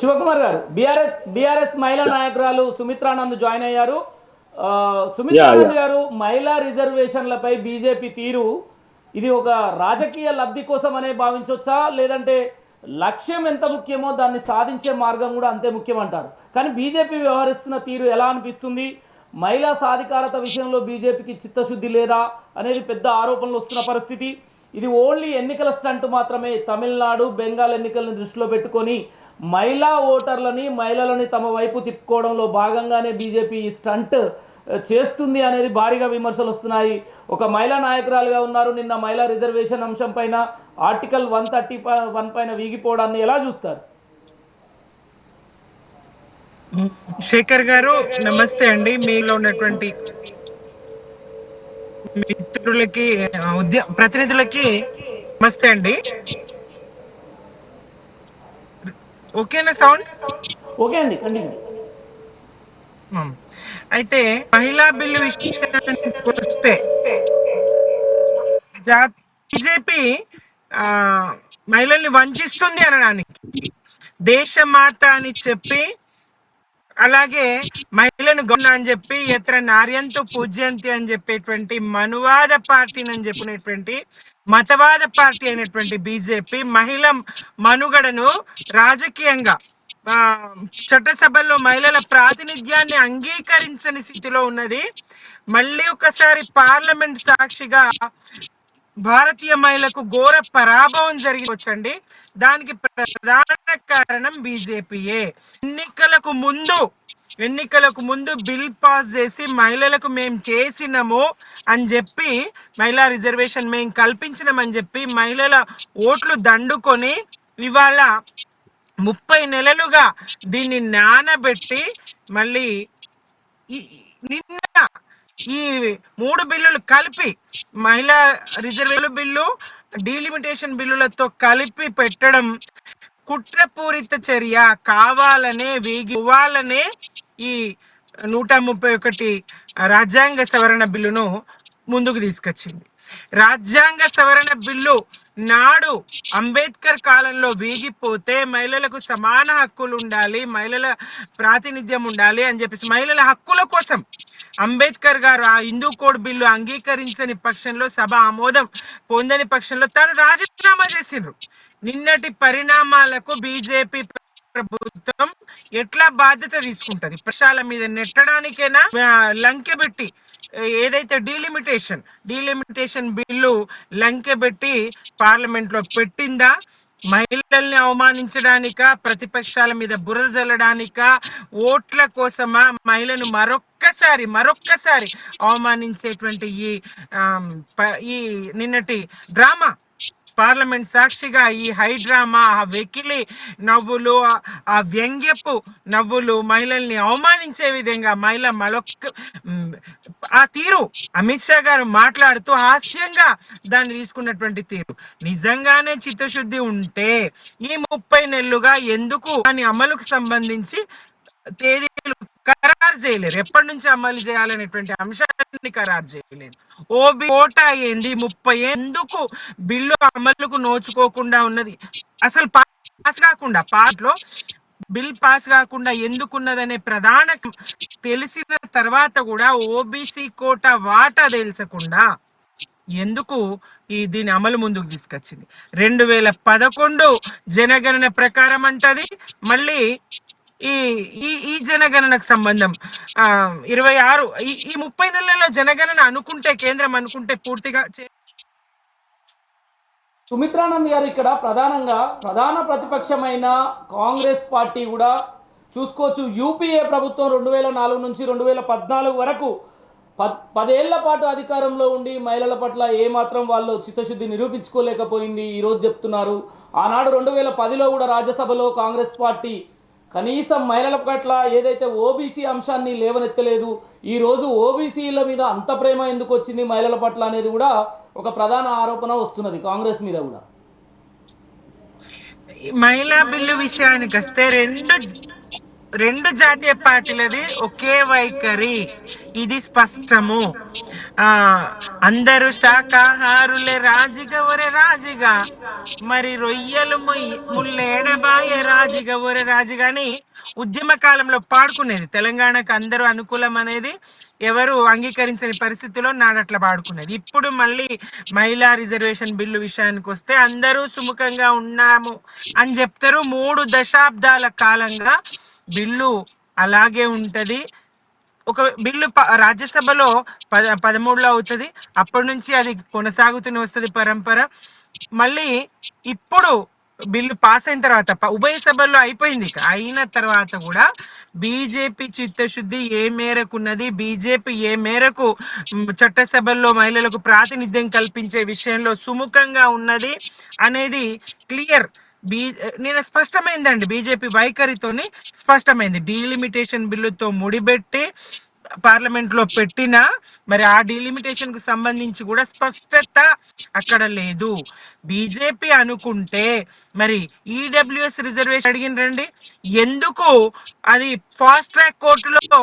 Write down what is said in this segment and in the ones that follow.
శివకుమార్ గారు బీఆర్ఎస్ మహిళా నాయకురాలు సుమిత్రానంద్ జాయిన్ అయ్యారు. సుమిత్రానంద్ గారు, మహిళా రిజర్వేషన్లపై బీజేపీ తీరు ఇది ఒక రాజకీయ లబ్ధి కోసం అనే భావించవచ్చా, లేదంటే లక్ష్యం ఎంత ముఖ్యమో దాన్ని సాధించే మార్గం కూడా అంతే ముఖ్యమంటారు? కానీ బీజేపీ వ్యవహరిస్తున్న తీరు ఎలా అనిపిస్తుంది? మహిళా సాధికారత విషయంలో బీజేపీకి చిత్తశుద్ధి లేదా అనేది పెద్ద ఆరోపణలు వస్తున్న పరిస్థితి. ఇది ఓన్లీ ఎన్నికల స్టంట్ మాత్రమే. తమిళనాడు, బెంగాల్ ఎన్నికలను దృష్టిలో పెట్టుకొని మహిళా ఓటర్లని, మహిళలని తమ వైపు తిప్పుకోవడంలో భాగంగానే బీజేపీ ఈ స్టంట్ చేస్తుంది అనేది భారీగా విమర్శలు వస్తున్నాయి. ఒక మహిళా నాయకురాలుగా ఉన్నారు. నిన్న మహిళా రిజర్వేషన్ అంశం పైన ఆర్టికల్ 131 పైన వీగిపోవడాన్ని ఎలా చూస్తారు? శేఖర్ గారు నమస్తే అండి. మీలో ఉన్నటువంటి మిత్రులకి, ప్రతినిధులకి నమస్తే అండి. ఓకేనా సౌండ్? ఓకే అండి, కంటిన్యూ. అయితే మహిళా బిల్లు విషయానికి వస్తే బీజేపీ మహిళల్ని వంచిస్తుంది అనడానికి, దేశమాత అని చెప్పి, అలాగే మహిళను గౌరవ అని చెప్పి, ఎత్ర నార్యంతో పూజ్యంతి అని చెప్పేటువంటి మనువాద పార్టీని అని చెప్పినటువంటి మతవాద పార్టీ అయినటువంటి బీజేపీ మహిళ మనుగడను రాజకీయంగా చట్టసభల్లో మహిళల ప్రాతినిధ్యాన్ని అంగీకరించని స్థితిలో ఉన్నది. మళ్ళీ ఒకసారి పార్లమెంట్ సాక్షిగా భారతీయ మహిళలకు ఘోర పరాభవం జరిగివచ్చండి. దానికి ప్రధాన కారణం బీజేపీయే. ఎన్నికలకు ముందు బిల్ పాస్ చేసి మహిళలకు మేము చేసినాము అని చెప్పి, మహిళా రిజర్వేషన్ మేము కల్పించినామని చెప్పి మహిళల ఓట్లు దండుకొని ఇవాళ 30 నెలలుగా దీన్ని నానబెట్టి మళ్ళీ నిన్న ఈ 3 బిల్లులు కలిపి, మహిళా రిజర్వేషన్ బిల్లు, డీలిమిటేషన్ బిల్లులతో కలిపి పెట్టడం కుట్రపూరిత చర్య. కావాలనే ఇవ్వాలనే ఈ 131 రాజ్యాంగ సవరణ బిల్లును ముందుకు తీసుకొచ్చింది. రాజ్యాంగ సవరణ బిల్లు నాడు అంబేద్కర్ కాలంలో వీగిపోతే మహిళలకు సమాన హక్కులు ఉండాలి, మహిళల ప్రాతినిధ్యం ఉండాలి అని చెప్పేసి మహిళల హక్కుల కోసం అంబేద్కర్ గారు ఆ హిందూ కోడ్ బిల్లు అంగీకరించని పక్షంలో, సభ ఆమోదం పొందని పక్షంలో తాను రాజీనామా చేసిండ్రు. నిన్నటి పరిణామాలకు బీజేపీ ప్రభుత్వం ఎట్లా బాధ్యత తీసుకుంటది? ప్రశాల మీద నెట్టడానికైనా లంకెబెట్టి ఏదైతే డీలిమిటేషన్ బిల్లు లంకెబెట్టి పార్లమెంట్ లో పెట్టిందా? మహిళల్ని అవమానించడానిక, ప్రతిపక్షాల మీద బురద జల్లడానిక, ఓట్ల కోసమా? మహిళను మరొక్కసారి అవమానించేటువంటి ఈ నిన్నటి డ్రామా, పార్లమెంట్ సాక్షిగా ఈ హై డ్రామా, ఆ వెకిలి నవ్వులు, ఆ వ్యంగ్యపు నవ్వులు, మహిళల్ని అవమానించే విధంగా ఆ తీరు, అమిత్ షా గారు మాట్లాడుతూ హాస్యంగా దాన్ని తీసుకున్నటువంటి తీరు, నిజంగానే చిత్తశుద్ధి ఉంటే ఈ 30 నెలలుగా ఎందుకు దాని అమలుకు సంబంధించి తేదీలు ఖరారు చేయలేరు? ఎప్పటి నుంచి అమలు చేయాలనేటువంటి అంశాన్ని ఖరారు చేయలేదు. కోటా ఏంది? 30 ఎందుకు బిల్లు అమలుకు నోచుకోకుండా ఉన్నది? అసలు పాస్ కాకుండా, బిల్ పాస్ కాకుండా ఎందుకున్నదనే ప్రధాన తెలిసిన తర్వాత కూడా ఓబీసీ కోటా వాటా తెలుసకుండా ఎందుకు దీని అమలు ముందుకు తీసుకొచ్చింది? 2011 జనగణన ప్రకారం అంటది. మళ్ళీ ఈ జనగణనకు సంబంధం 26 ఈ 30 నెలల్లో జనగణన అనుకుంటే, కేంద్రం అనుకుంటే పూర్తిగా. సుమిత్రానంద్ గారు, ఇక్కడ ప్రధాన ప్రతిపక్షమైన కాంగ్రెస్ పార్టీ కూడా చూసుకోవచ్చు. యూపీఏ ప్రభుత్వం 2004 నుంచి 2014 వరకు 10 ఏళ్ల పాటు అధికారంలో ఉండి మహిళల పట్ల ఏమాత్రం వాళ్ళు చిత్తశుద్ధి నిరూపించుకోలేకపోయింది. ఈరోజు చెప్తున్నారు. ఆనాడు 2010లో కూడా రాజ్యసభలో కాంగ్రెస్ పార్టీ కనీసం మహిళల పట్ల ఏదైతే ఓబీసీ అంశాన్ని లేవనెత్తలేదు. ఈరోజు ఓబీసీల మీద అంత ప్రేమ ఎందుకు వచ్చింది మహిళల పట్ల అనేది కూడా ఒక ప్రధాన ఆరోపణ వస్తున్నది కాంగ్రెస్ మీద కూడా. మహిళా బిల్లు విషయానికి వస్తే రెండు జాతీయ పార్టీలది ఒకే వైఖరి, ఇది స్పష్టము. ఆ అందరూ శాకాహారులే రాజిగా ఒరే రాజిగా, మరి రొయ్యలు ముల్లేడబాయే రాజిగా ఒరే రాజిగా అని ఉద్యమ కాలంలో పాడుకునేది. తెలంగాణకు అందరూ అనుకూలం అనేది ఎవరు అంగీకరించని పరిస్థితిలో నాడట్లా పాడుకునేది. ఇప్పుడు మళ్ళీ మహిళా రిజర్వేషన్ బిల్లు విషయానికి వస్తే అందరూ సుముఖంగా ఉన్నాము అని చెప్తారు. 3 దశాబ్దాల కాలంగా బిల్లు అలాగే ఉంటది. ఒక బిల్లు రాజ్యసభలో 13లో అవుతుంది. అప్పటి నుంచి అది కొనసాగుతూనే వస్తుంది పరంపర. మళ్ళీ ఇప్పుడు బిల్లు పాస్ అయిన తర్వాత ఉభయ సభల్లో అయిపోయింది. అయిన తర్వాత కూడా బీజేపీ చిత్తశుద్ధి ఏ మేరకు ఉన్నది, బీజేపీ ఏ మేరకు చట్టసభల్లో మహిళలకు ప్రాతినిధ్యం కల్పించే విషయంలో సుముఖంగా ఉన్నది అనేది క్లియర్. నేను స్పష్టమైందండి. బీజేపీ వైఖరితోని స్పష్టమైంది. డీలిమిటేషన్ బిల్లుతో ముడిపెట్టి పార్లమెంట్ లో పెట్టినా మరి ఆ డీలిమిటేషన్ కు సంబంధించి కూడా స్పష్టత అక్కడ లేదు. బీజేపీ అనుకుంటే మరి ఈడబ్ల్యూఎస్ రిజర్వేషన్ అడిగినరండి, ఎందుకు అది ఫాస్ట్ ట్రాక్ కోర్టులో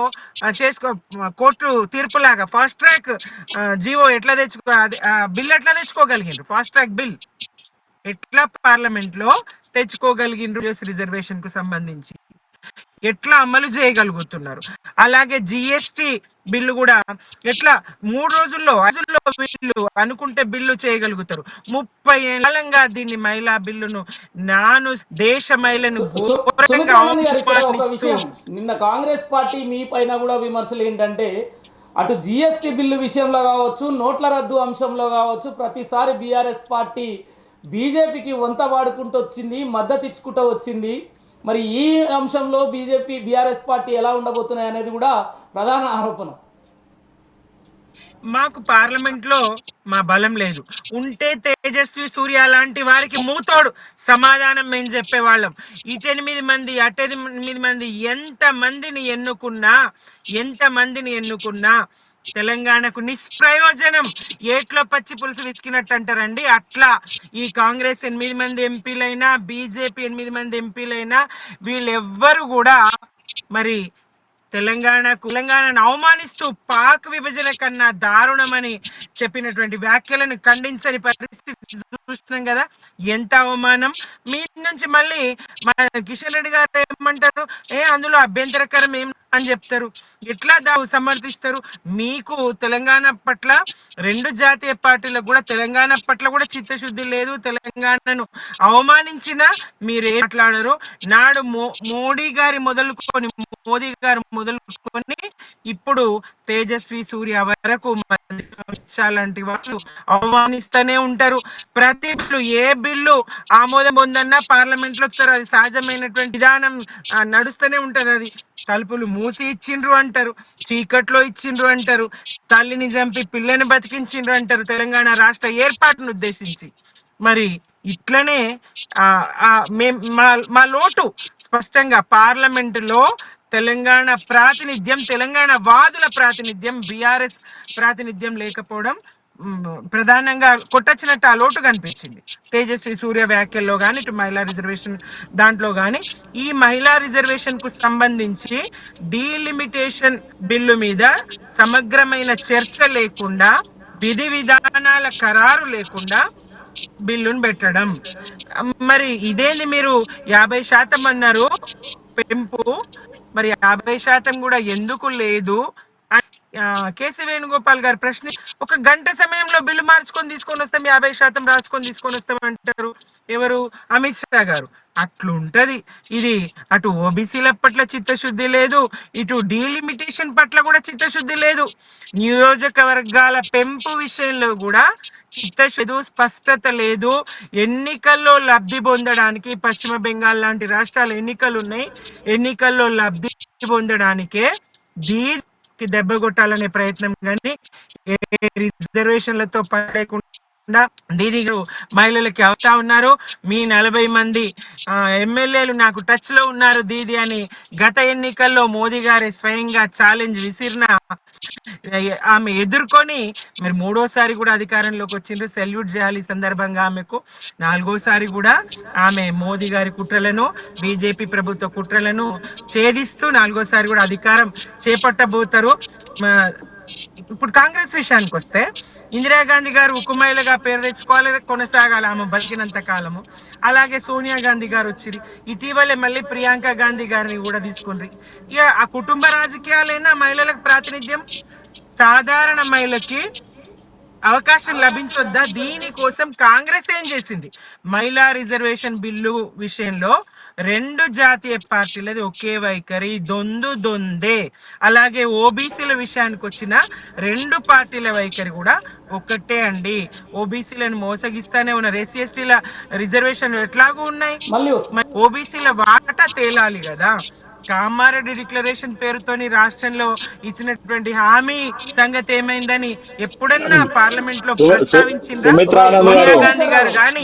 చేసుకో, కోర్టు తీర్పులాగా ఫాస్ట్ ట్రాక్ జీవో ఎట్లా తెచ్చుకో, బిల్ ఎట్లా తెచ్చుకోగలిగిండ్రు? ఫాస్ట్ ట్రాక్ బిల్ ఎట్లా పార్లమెంట్ లో తెచ్చుకోగలిగిండ్రు? రిజర్వేషన్ కు సంబంధించి ఎట్లా అమలు చేయగలుగుతున్నారు? అలాగే జిఎస్టి బిల్లు కూడా ఎట్లా 3 రోజుల్లో బిల్లు అనుకుంటే బిల్లు చేయగలుగుతారు. 30 ఏళ్ళంగా దీన్ని మహిళా బిల్లును దేశ మహిళను ఘోరంగా విషయం, నిన్న కాంగ్రెస్ పార్టీ మీ పైన కూడా విమర్శలు ఏంటంటే, అటు జిఎస్టి బిల్లు విషయంలో కావచ్చు, నోట్ల రద్దు అంశంలో కావచ్చు, ప్రతిసారి బీఆర్ఎస్ పార్టీ బీజేపీకి వంత వాడుకుంటూ వచ్చింది, మద్దతు ఇచ్చుకుంటూ వచ్చింది. మరి ఈ అంశంలో బీజేపీ బీఆర్ఎస్ పార్టీ ఎలా ఉండబోతున్నాయి అనేది కూడా ప్రధాన ఆరోపణ. మాకు పార్లమెంట్ లో మా బలం లేదు. ఉంటే తేజస్వి సూర్య లాంటి వారికి మూతోడు సమాధానం మేము చెప్పేవాళ్ళం. 8 మంది 8 మంది ఎంత మందిని ఎన్నుకున్నా తెలంగాణకు నిష్ప్రయోజనం. ఏట్లో పచ్చి పులుసు విసికినట్టు అంటారండి, అట్లా ఈ కాంగ్రెస్ 8 మంది ఎంపీలైనా, బీజేపీ 8 మంది ఎంపీలైనా వీళ్ళెవ్వరు కూడా మరి తెలంగాణను అవమానిస్తూ పాక్ విభజన కన్నా దారుణమని చెప్పినటువంటి వ్యాఖ్యలను ఖండించని పరిస్థితి చూస్తున్నాం కదా. ఎంత అవమానం! మీ నుంచి మళ్ళీ మన కిషన్ రెడ్డి గారు ఏమంటారు, అందులో అభ్యంతరకరం ఏం అని చెప్తారు. ఎట్లా సమర్థిస్తారు? మీకు తెలంగాణ పట్ల, 2 జాతీయ పార్టీలకు కూడా తెలంగాణ పట్ల కూడా చిత్తశుద్ధి లేదు. తెలంగాణను అవమానించిన మీరేం మాట్లాడారు? నాడు మోదీ గారు మొదలుకొని ఇప్పుడు తేజస్వి సూర్య వరకు లాంటి వాళ్ళు అవమానిస్తూనే ఉంటారు. ప్రతి బిల్లు, ఏ బిల్లు ఆమోదం పొందన్నా పార్లమెంట్ లో అది సహజమైనటువంటి విధానం నడుస్తూనే ఉంటది. అది తలుపులు మూసి ఇచ్చిండ్రు అంటారు, చీకట్లో ఇచ్చిండ్రు అంటారు, తల్లిని చంపి పిల్లని బతికించిండ్రు అంటారు తెలంగాణ రాష్ట్ర ఏర్పాటును ఉద్దేశించి. మరి ఇట్లనే మా లోటు స్పష్టంగా పార్లమెంటులో తెలంగాణ ప్రాతినిధ్యం, తెలంగాణ వాదుల ప్రాతినిధ్యం, బీఆర్ఎస్ ప్రాతినిధ్యం లేకపోవడం ప్రధానంగా కొట్టొచ్చినట్టు ఆ లోటు కనిపించింది. తేజస్వి సూర్య వ్యాఖ్యల్లో కానీ, ఇటు మహిళా రిజర్వేషన్ దాంట్లో కానీ. ఈ మహిళా రిజర్వేషన్ కు సంబంధించి డీలిమిటేషన్ బిల్లు మీద సమగ్రమైన చర్చ లేకుండా, విధి విధానాల ఖరారు లేకుండా బిల్లును పెట్టడం. మరి ఇదేంది, మీరు 50% అన్నారు పెంపు, మరి 50% కూడా ఎందుకు లేదు? కేసీ వేణుగోపాల్ గారు ప్రశ్న, 1 గంట సమయంలో బిల్లు మార్చుకొని తీసుకొని వస్తాం, 50% రాసుకొని తీసుకొని వస్తాం అంటారు ఎవరు? అమిత్ షా గారు. అట్లుంటది ఇది. అటు ఓబీసీల పట్ల చిత్తశుద్ధి లేదు, ఇటు డీలిమిటేషన్ పట్ల కూడా చిత్తశుద్ధి లేదు. నియోజకవర్గాల పెంపు విషయంలో కూడా చిత్తశుద్ధి, స్పష్టత లేదు. ఎన్నికల్లో లబ్ధి పొందడానికి, పశ్చిమ బెంగాల్ లాంటి రాష్ట్రాలు ఎన్నికలు ఉన్నాయి, ఎన్నికల్లో లబ్ధి పొందడానికే దీనికి దెబ్బ కొట్టాలనే ప్రయత్నం కానీ రిజర్వేషన్లతో పని లేకుండా దీది గారు మహిళలకి అవసా ఉన్నారు. మీ 40 మంది ఎమ్మెల్యేలు నాకు టచ్ లో ఉన్నారు దీది అని గత ఎన్నికల్లో మోదీ గారి స్వయంగా ఛాలెంజ్ విసిరిన ఆమె ఎదుర్కొని మరి 3వసారి కూడా అధికారంలోకి వచ్చిండ్రు. సెల్యూట్ చేయాలి ఈ సందర్భంగా ఆమెకు. 4వసారి కూడా ఆమె మోదీ గారి కుట్రలను, బీజేపీ ప్రభుత్వ కుట్రలను ఛేదిస్తూ 4వసారి కూడా అధికారం చేపట్టబోతారు. ఇప్పుడు కాంగ్రెస్ విషయానికి వస్తే ఇందిరాగాంధీ గారు ఉక్కు మహిళగా పేరు తెచ్చుకోవాలి, కొనసాగాలి ఆమె బతికినంత కాలము. అలాగే సోనియా గాంధీ గారు వచ్చింది. ఇటీవలే మళ్ళీ ప్రియాంక గాంధీ గారిని కూడా తీసుకుండ్రి. ఇక ఆ కుటుంబ రాజకీయాలైనా మహిళలకు ప్రాతినిధ్యం, సాధారణ మహిళకి అవకాశం లభించొద్దా? దీనికోసం కాంగ్రెస్ ఏం చేసింది? మహిళా రిజర్వేషన్ బిల్లు విషయంలో రెండు జాతీయ పార్టీలది ఒకే వైఖరి, దొందే. అలాగే ఓబీసీల విషయానికి వచ్చిన రెండు పార్టీల వైఖరి కూడా ఒక్కటే అండి. ఓబీసీలను మోసగిస్తానే ఉన్నారు. ఎస్సీ ఎస్టీల రిజర్వేషన్ ఎట్లాగూ ఉన్నాయి, మళ్ళీ వస్తుంది. ఓబీసీల వాటా తేలాలి కదా. కామారెడ్డి డిక్లరేషన్ పేరుతోని రాష్ట్రంలో ఇచ్చినటువంటి హామీ సంగతి ఏమైందని ఎప్పుడన్నా పార్లమెంట్ లో ప్రస్తావించిందా సుమిత్రానంద్ సోనియా గారు గాంధీ గారు కానీ